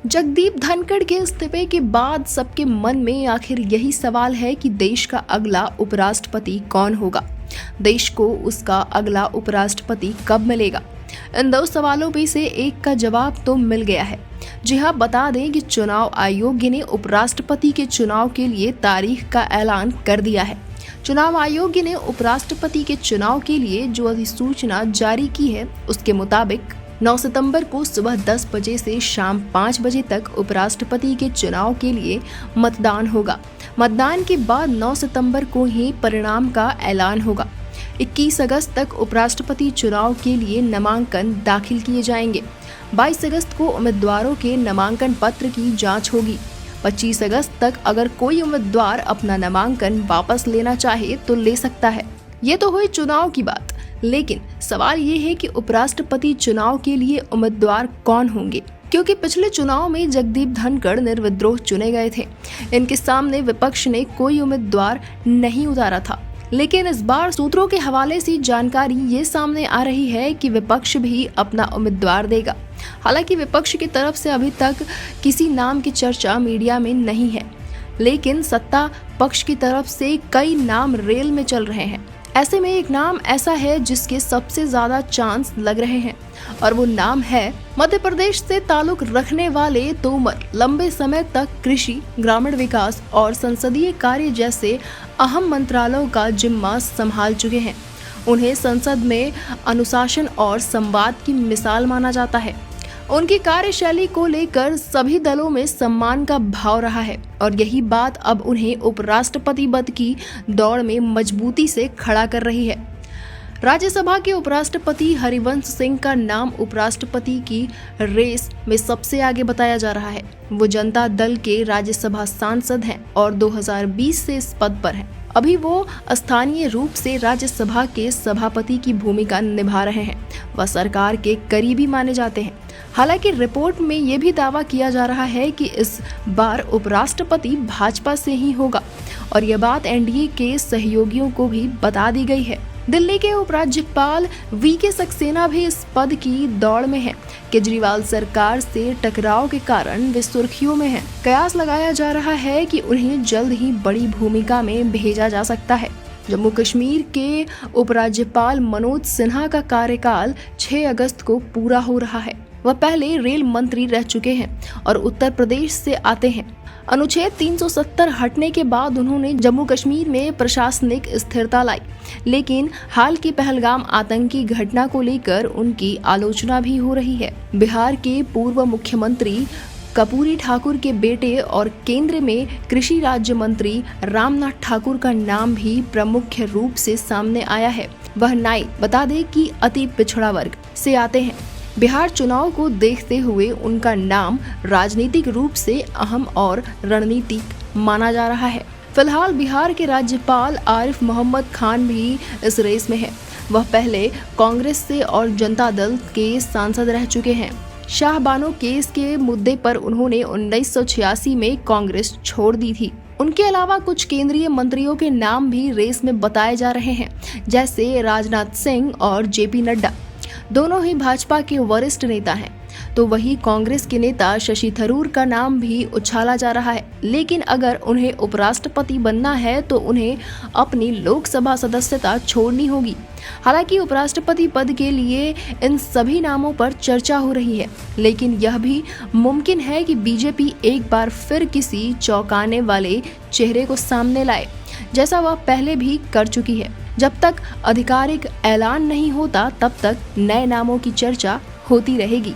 जगदीप धनखड़ के इस्तीफे के बाद सबके मन में आखिर यही सवाल है कि देश का अगला उपराष्ट्रपति कौन होगा। देश को उसका अगला उपराष्ट्रपति कब मिलेगा। इन दो सवालों में से एक का जवाब तो मिल गया है। जी हाँ, बता दें कि चुनाव आयोग ने उपराष्ट्रपति के चुनाव के लिए तारीख का ऐलान कर दिया है। चुनाव आयोग ने उपराष्ट्रपति के चुनाव के लिए जो अधिसूचना जारी की है उसके मुताबिक 9 सितंबर को सुबह 10 बजे से शाम 5 बजे तक उपराष्ट्रपति के चुनाव के लिए मतदान होगा। मतदान के बाद 9 सितंबर को ही परिणाम का ऐलान होगा। 21 अगस्त तक उपराष्ट्रपति चुनाव के लिए नामांकन दाखिल किए जाएंगे। 22 अगस्त को उम्मीदवारों के नामांकन पत्र की जांच होगी। 25 अगस्त तक अगर कोई उम्मीदवार अपना नामांकन वापस लेना चाहे तो ले सकता है। ये तो हुई चुनाव की बात, लेकिन सवाल ये है कि उपराष्ट्रपति चुनाव के लिए उम्मीदवार कौन होंगे, क्योंकि पिछले चुनाव में जगदीप धनखड़ निर्विद्रोह चुने गए थे। इनके सामने विपक्ष ने कोई उम्मीदवार नहीं उतारा था, लेकिन इस बार सूत्रों के हवाले से जानकारी ये सामने आ रही है कि विपक्ष भी अपना उम्मीदवार देगा। हालांकि विपक्ष की तरफ से अभी तक किसी नाम की चर्चा मीडिया में नहीं है, लेकिन सत्ता पक्ष की तरफ से कई नाम रेल में चल रहे हैं। ऐसे में एक नाम ऐसा है जिसके सबसे ज्यादा चांस लग रहे हैं और वो नाम है मध्य प्रदेश से ताल्लुक रखने वाले तोमर। लंबे समय तक कृषि, ग्रामीण विकास और संसदीय कार्य जैसे अहम मंत्रालयों का जिम्मा संभाल चुके हैं। उन्हें संसद में अनुशासन और संवाद की मिसाल माना जाता है। उनकी कार्यशैली को लेकर सभी दलों में सम्मान का भाव रहा है और यही बात अब उन्हें उपराष्ट्रपति पद की दौड़ में मजबूती से खड़ा कर रही है। राज्यसभा के उपराष्ट्रपति हरिवंश सिंह का नाम उपराष्ट्रपति की रेस में सबसे आगे बताया जा रहा है। वो जनता दल के राज्यसभा सांसद हैं और 2020 से इस पद पर हैं। अभी वो स्थानीय रूप से राज्यसभा के सभापति की भूमिका निभा रहे हैं। वह सरकार के करीबी माने जाते हैं। हालांकि रिपोर्ट में ये भी दावा किया जा रहा है कि इस बार उपराष्ट्रपति भाजपा से ही होगा और यह बात एनडीए के सहयोगियों को भी बता दी गई है। दिल्ली के उपराज्यपाल वीके सक्सेना भी इस पद की दौड़ में हैं। केजरीवाल सरकार से टकराव के कारण वे सुर्खियों में हैं। कयास लगाया जा रहा है कि उन्हें जल्द ही बड़ी भूमिका में भेजा जा सकता है। जम्मू कश्मीर के उपराज्यपाल मनोज सिन्हा का कार्यकाल 6 अगस्त को पूरा हो रहा है। वह पहले रेल मंत्री रह चुके हैं और उत्तर प्रदेश से आते हैं। अनुच्छेद 370 हटने के बाद उन्होंने जम्मू कश्मीर में प्रशासनिक स्थिरता लाई, लेकिन हाल की पहलगाम आतंकी घटना को लेकर उनकी आलोचना भी हो रही है। बिहार के पूर्व मुख्यमंत्री कर्पूरी ठाकुर के बेटे और केंद्र में कृषि राज्य मंत्री रामनाथ ठाकुर का नाम भी प्रमुख रूप से सामने आया है। वह नाई बता दें कि अति पिछड़ा वर्ग से आते हैं। बिहार चुनाव को देखते हुए उनका नाम राजनीतिक रूप से अहम और रणनीतिक माना जा रहा है। फिलहाल बिहार के राज्यपाल आरिफ मोहम्मद खान भी इस रेस में है। वह पहले कांग्रेस से और जनता दल के सांसद रह चुके हैं। शाहबानो केस के मुद्दे पर उन्होंने 1986 में कांग्रेस छोड़ दी थी। उनके अलावा कुछ केंद्रीय मंत्रियों के नाम भी रेस में बताए जा रहे हैं, जैसे राजनाथ सिंह और जेपी नड्डा। दोनों ही भाजपा के वरिष्ठ नेता हैं। तो वही कांग्रेस के नेता शशि थरूर का नाम भी उछाला जा रहा है। लेकिन अगर उन्हें उपराष्ट्रपति बनना है तो उन्हें अपनी लोकसभा सदस्यता छोड़नी होगी। हालांकि उपराष्ट्रपति पद के लिए इन सभी नामों पर चर्चा हो रही है, लेकिन यह भी मुमकिन है कि बीजेपी एक बार फिर किसी चौंकाने वाले चेहरे को सामने लाए, जैसा वह पहले भी कर चुकी है। जब तक आधिकारिक ऐलान नहीं होता तब तक नए नामों की चर्चा होती रहेगी।